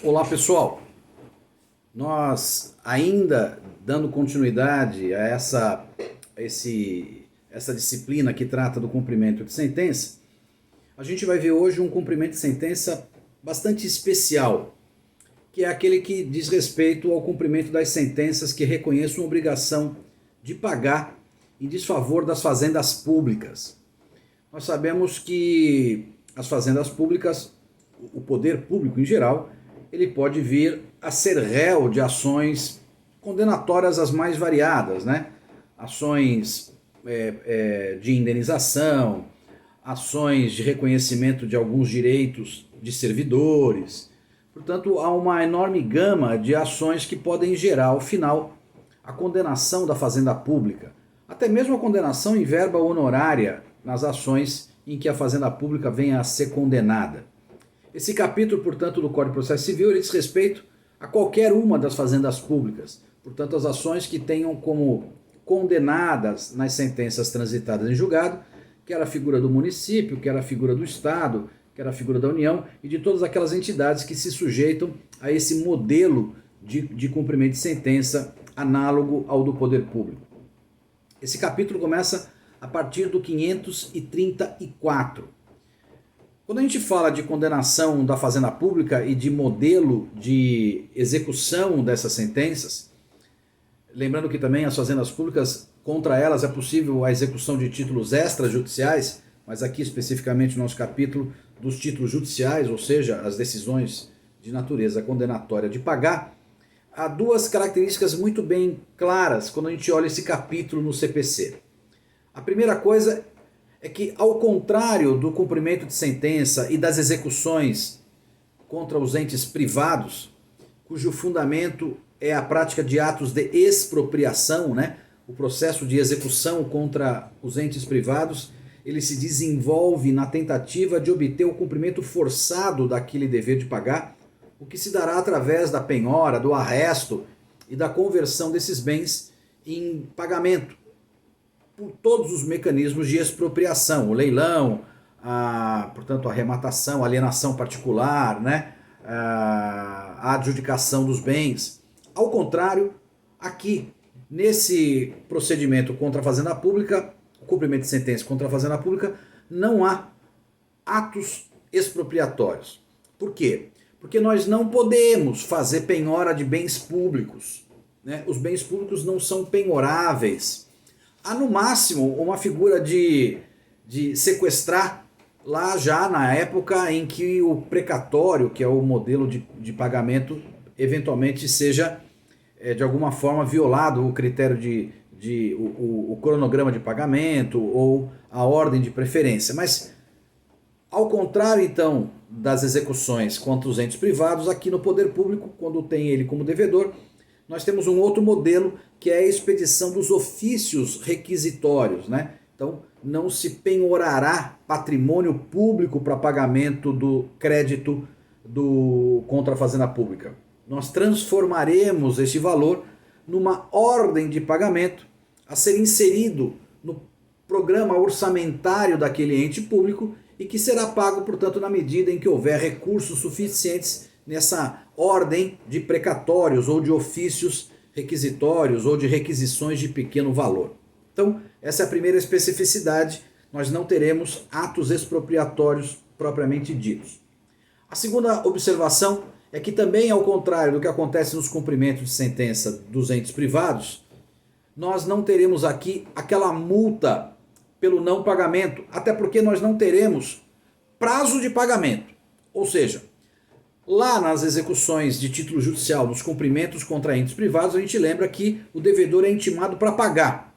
Olá pessoal, nós ainda dando continuidade a essa disciplina que trata do cumprimento de sentença, a gente vai ver hoje um cumprimento de sentença bastante especial, que é aquele que diz respeito ao cumprimento das sentenças que reconheçam a obrigação de pagar em desfavor das fazendas públicas. Nós sabemos que as fazendas públicas, o poder público em geral, ele pode vir a ser réu de ações condenatórias as mais variadas, né? Ações de indenização, ações de reconhecimento de alguns direitos de servidores. Portanto, há uma enorme gama de ações que podem gerar, ao final, a condenação da fazenda pública, até mesmo a condenação em verba honorária nas ações em que a fazenda pública venha a ser condenada. Esse capítulo, portanto, do Código de Processo Civil, ele diz respeito a qualquer uma das fazendas públicas. Portanto, as ações que tenham como condenadas nas sentenças transitadas em julgado, quer a figura do município, quer a figura do Estado, quer a figura da União e de todas aquelas entidades que se sujeitam a esse modelo de cumprimento de sentença análogo ao do poder público. Esse capítulo começa a partir do 534. Quando a gente fala de condenação da fazenda pública e de modelo de execução dessas sentenças, lembrando que também as fazendas públicas, contra elas é possível a execução de títulos extrajudiciais, mas aqui especificamente no nosso capítulo dos títulos judiciais, ou seja, as decisões de natureza condenatória de pagar, há duas características muito bem claras quando a gente olha esse capítulo no CPC. A primeira coisa é que, ao contrário do cumprimento de sentença e das execuções contra os entes privados, cujo fundamento é a prática de atos de expropriação, né? O processo de execução contra os entes privados, ele se desenvolve na tentativa de obter o cumprimento forçado daquele dever de pagar, o que se dará através da penhora, do arresto e da conversão desses bens em pagamento, por todos os mecanismos de expropriação, o leilão, portanto a arrematação, a alienação particular, né? A adjudicação dos bens. Ao contrário, aqui, nesse procedimento contra a fazenda pública, o cumprimento de sentença contra a fazenda pública, não há atos expropriatórios. Por quê? Porque nós não podemos fazer penhora de bens públicos, né? Os bens públicos não são penhoráveis. Há no máximo uma figura de sequestrar, lá já na época em que o precatório, que é o modelo de pagamento, eventualmente seja de alguma forma violado o critério o cronograma de pagamento ou a ordem de preferência. Mas, ao contrário então das execuções contra os entes privados, aqui no poder público, quando tem ele como devedor, nós temos um outro modelo que é a expedição dos ofícios requisitórios, né? Então, não se penhorará patrimônio público para pagamento do crédito contra a fazenda pública. Nós transformaremos este valor numa ordem de pagamento a ser inserido no programa orçamentário daquele ente público e que será pago, portanto, na medida em que houver recursos suficientes nessa ordem de precatórios ou de ofícios requisitórios ou de requisições de pequeno valor. Então, essa é a primeira especificidade, nós não teremos atos expropriatórios propriamente ditos. A segunda observação é que também, ao contrário do que acontece nos cumprimentos de sentença dos entes privados, nós não teremos aqui aquela multa pelo não pagamento, até porque nós não teremos prazo de pagamento. Ou seja, lá nas execuções de título judicial, nos cumprimentos contra entes privados, a gente lembra que o devedor é intimado para pagar.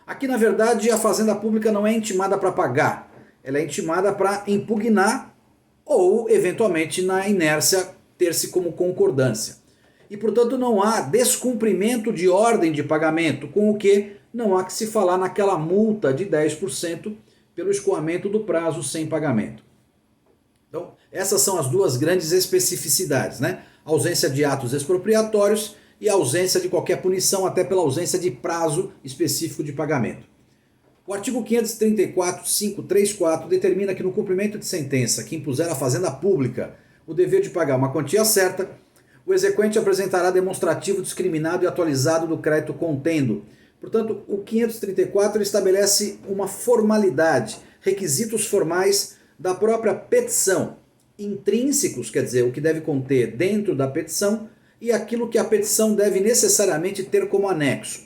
Aqui, na verdade, a fazenda pública não é intimada para pagar, ela é intimada para impugnar ou, eventualmente, na inércia, ter-se como concordância. E, portanto, não há descumprimento de ordem de pagamento, com o que não há que se falar naquela multa de 10% pelo escoamento do prazo sem pagamento. Então, essas são as duas grandes especificidades, né? A ausência de atos expropriatórios e a ausência de qualquer punição, até pela ausência de prazo específico de pagamento. O artigo 534, 534 determina que no cumprimento de sentença que impuser à fazenda pública o dever de pagar uma quantia certa, o exequente apresentará demonstrativo discriminado e atualizado do crédito contendo. Portanto, o 534 estabelece uma formalidade, requisitos formais da própria petição, intrínsecos, quer dizer, o que deve conter dentro da petição, e aquilo que a petição deve necessariamente ter como anexo.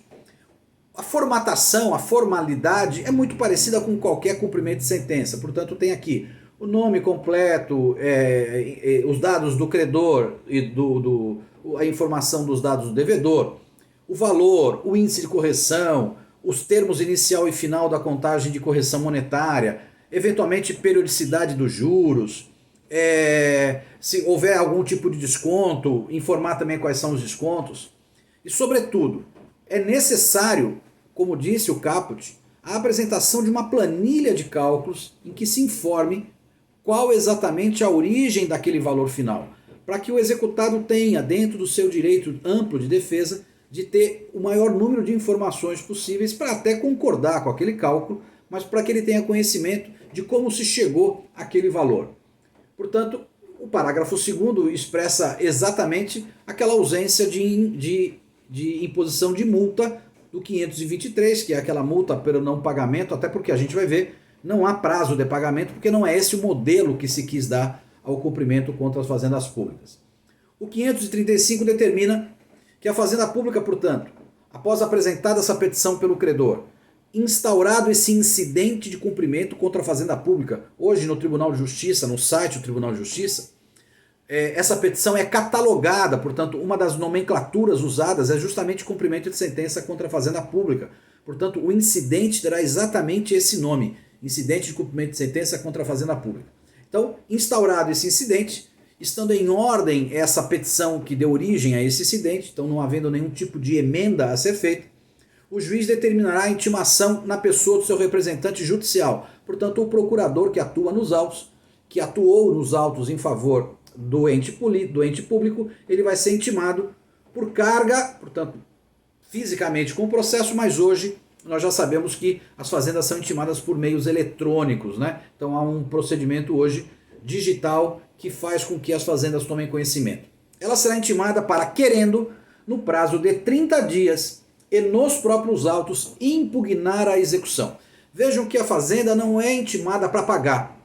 A formatação, a formalidade é muito parecida com qualquer cumprimento de sentença, portanto tem aqui o nome completo, os dados do credor e a informação dos dados do devedor, o valor, o índice de correção, os termos inicial e final da contagem de correção monetária, eventualmente periodicidade dos juros, se houver algum tipo de desconto, informar também quais são os descontos. E, sobretudo, é necessário, como disse o caput, a apresentação de uma planilha de cálculos em que se informe qual exatamente a origem daquele valor final, para que o executado tenha, dentro do seu direito amplo de defesa, de ter o maior número de informações possíveis para até concordar com aquele cálculo, mas para que ele tenha conhecimento de como se chegou àquele valor. Portanto, o parágrafo 2º expressa exatamente aquela ausência de imposição de multa do 523, que é aquela multa pelo não pagamento, até porque a gente vai ver, não há prazo de pagamento, porque não é esse o modelo que se quis dar ao cumprimento contra as fazendas públicas. O 535 determina que a fazenda pública, portanto, após apresentada essa petição pelo credor, instaurado esse incidente de cumprimento contra a fazenda pública, hoje no Tribunal de Justiça, no site do Tribunal de Justiça, essa petição é catalogada, portanto, uma das nomenclaturas usadas é justamente cumprimento de sentença contra a fazenda pública. Portanto, o incidente terá exatamente esse nome, incidente de cumprimento de sentença contra a fazenda pública. Então, instaurado esse incidente, estando em ordem essa petição que deu origem a esse incidente, então não havendo nenhum tipo de emenda a ser feita, o juiz determinará a intimação na pessoa do seu representante judicial, portanto, o procurador que atua nos autos, que atuou nos autos em favor do ente público, ele vai ser intimado por carga, portanto, fisicamente com o processo, mas hoje nós já sabemos que as fazendas são intimadas por meios eletrônicos, né? Então há um procedimento hoje digital que faz com que as fazendas tomem conhecimento. Ela será intimada para, querendo, no prazo de 30 dias e nos próprios autos, impugnar a execução. Vejam que a fazenda não é intimada para pagar,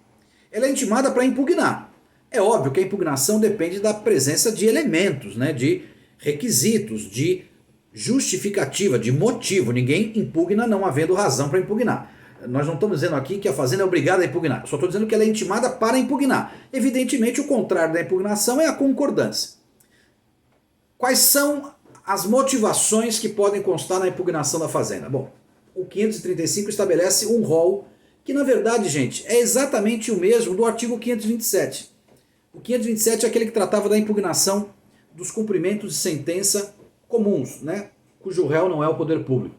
ela é intimada para impugnar. É óbvio que a impugnação depende da presença de elementos, né, de requisitos, de justificativa, de motivo. Ninguém impugna não havendo razão para impugnar. Nós não estamos dizendo aqui que a fazenda é obrigada a impugnar, só estou dizendo que ela é intimada para impugnar. Evidentemente, o contrário da impugnação é a concordância. Quais são as motivações que podem constar na impugnação da fazenda? Bom, o 535 estabelece um rol que, na verdade, gente, é exatamente o mesmo do artigo 527. O 527 é aquele que tratava da impugnação dos cumprimentos de sentença comuns, né, cujo réu não é o poder público.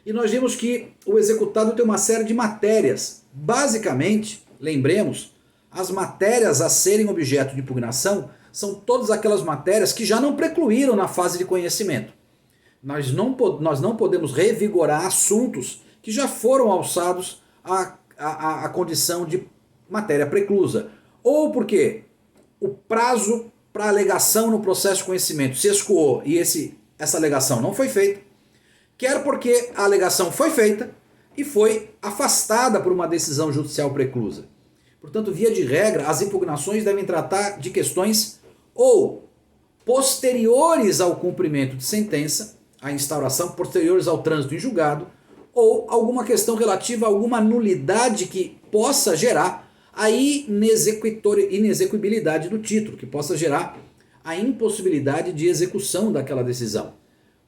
E nós vimos que o executado tem uma série de matérias. Basicamente, lembremos, as matérias a serem objeto de impugnação são todas aquelas matérias que já não precluíram na fase de conhecimento. Nós não podemos revigorar assuntos que já foram alçados à condição de matéria preclusa. Ou porque o prazo para alegação no processo de conhecimento se escoou e essa alegação não foi feita, quer porque a alegação foi feita e foi afastada por uma decisão judicial preclusa. Portanto, via de regra, as impugnações devem tratar de questões ou posteriores ao cumprimento de sentença, à instauração, posteriores ao trânsito em julgado, ou alguma questão relativa a alguma nulidade que possa gerar a inexequibilidade do título, que possa gerar a impossibilidade de execução daquela decisão.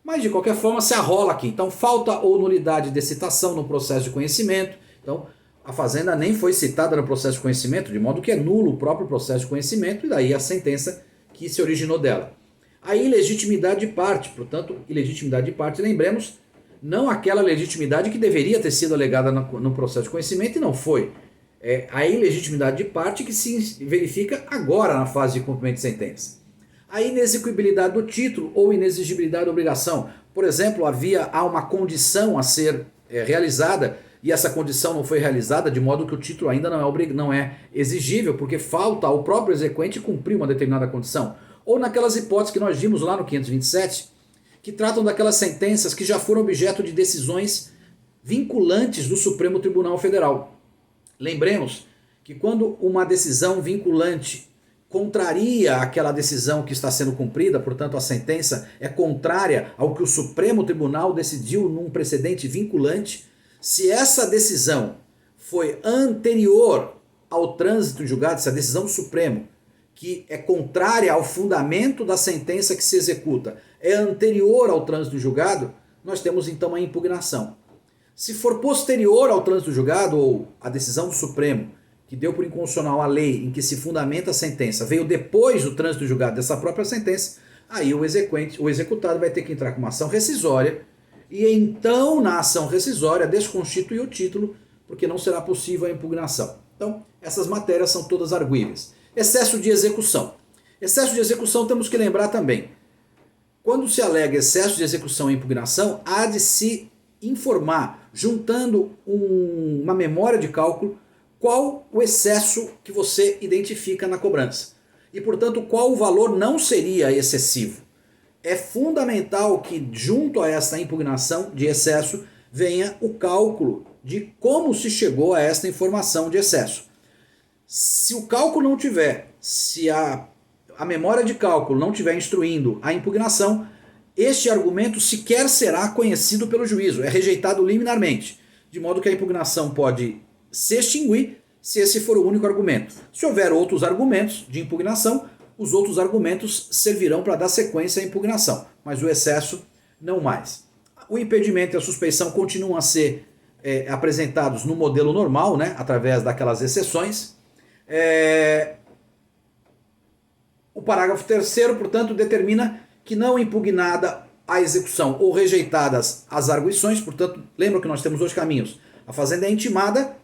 Mas, de qualquer forma, se arrola aqui. Então, falta ou nulidade de citação no processo de conhecimento. Então, a fazenda nem foi citada no processo de conhecimento, de modo que é nulo o próprio processo de conhecimento e daí a sentença que se originou dela. A ilegitimidade de parte, portanto, ilegitimidade de parte, lembremos, não aquela legitimidade que deveria ter sido alegada no processo de conhecimento e não foi. É a ilegitimidade de parte que se verifica agora na fase de cumprimento de sentença. A inexequibilidade do título ou inexigibilidade da obrigação. Por exemplo, há uma condição a ser realizada e essa condição não foi realizada, de modo que o título ainda não é exigível, porque falta ao próprio exequente cumprir uma determinada condição. Ou naquelas hipóteses que nós vimos lá no 527, que tratam daquelas sentenças que já foram objeto de decisões vinculantes do Supremo Tribunal Federal. Lembremos que quando uma decisão vinculante contraria aquela decisão que está sendo cumprida, portanto a sentença é contrária ao que o Supremo Tribunal decidiu num precedente vinculante, se essa decisão foi anterior ao trânsito em julgado, se a decisão do Supremo, que é contrária ao fundamento da sentença que se executa, é anterior ao trânsito em julgado, nós temos então a impugnação. Se for posterior ao trânsito julgado ou a decisão do Supremo, que deu por inconstitucional a lei em que se fundamenta a sentença, veio depois do trânsito julgado dessa própria sentença, aí o executado vai ter que entrar com uma ação rescisória e então na ação rescisória desconstitui o título, porque não será possível a impugnação. Então, essas matérias são todas arguíveis. Excesso de execução. Excesso de execução temos que lembrar também. Quando se alega excesso de execução e impugnação, há de se informar, juntando uma memória de cálculo, qual o excesso que você identifica na cobrança. E, portanto, qual o valor não seria excessivo. É fundamental que, junto a esta impugnação de excesso, venha o cálculo de como se chegou a esta informação de excesso. Se o cálculo não tiver, se a memória de cálculo não tiver instruindo a impugnação, este argumento sequer será conhecido pelo juízo, é rejeitado liminarmente, de modo que a impugnação pode se extinguir se esse for o único argumento. Se houver outros argumentos de impugnação, os outros argumentos servirão para dar sequência à impugnação, mas o excesso não mais. O impedimento e a suspeição continuam a ser apresentados no modelo normal, né, através daquelas exceções. O parágrafo 3º, portanto, determina que não impugnada a execução ou rejeitadas as arguições, portanto, lembra que nós temos dois caminhos. A fazenda é intimada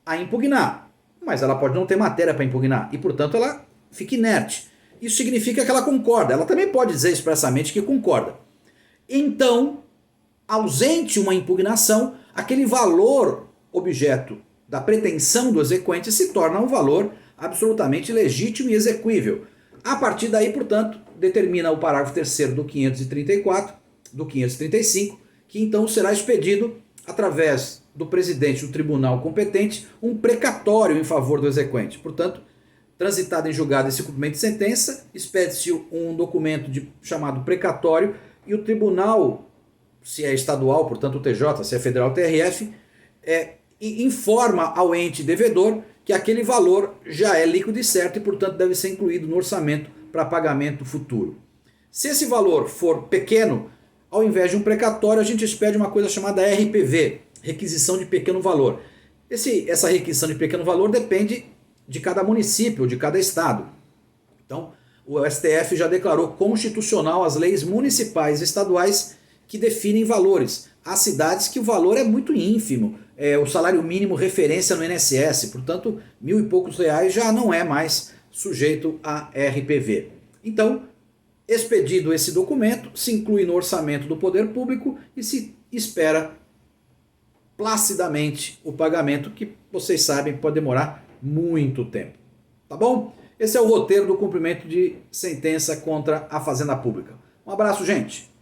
a impugnar, mas ela pode não ter matéria para impugnar e, portanto, ela fica inerte. Isso significa que ela concorda. Ela também pode dizer expressamente que concorda. Então, ausente uma impugnação, aquele valor objeto da pretensão do exequente se torna um valor absolutamente legítimo e exequível. A partir daí, portanto, determina o parágrafo 3º do 534, do 535, que então será expedido através do presidente do tribunal competente um precatório em favor do exequente. Portanto, transitado em julgado esse cumprimento de sentença, expede-se um documento chamado precatório e o tribunal, se é estadual, portanto o TJ, se é federal, o TRF, informa ao ente devedor que aquele valor já é líquido e certo e, portanto, deve ser incluído no orçamento para pagamento futuro. Se esse valor for pequeno, ao invés de um precatório, a gente expede uma coisa chamada RPV, requisição de pequeno valor. Essa requisição de pequeno valor depende de cada município, de cada estado. Então, o STF já declarou constitucional as leis municipais e estaduais que definem valores. Há cidades que o valor é muito ínfimo, o salário mínimo referência no INSS, portanto, R$1.000 e poucos já não é mais sujeito a RPV. Então, expedido esse documento, se inclui no orçamento do poder público e se espera placidamente o pagamento, que vocês sabem pode demorar muito tempo. Tá bom? Esse é o roteiro do cumprimento de sentença contra a Fazenda Pública. Um abraço, gente!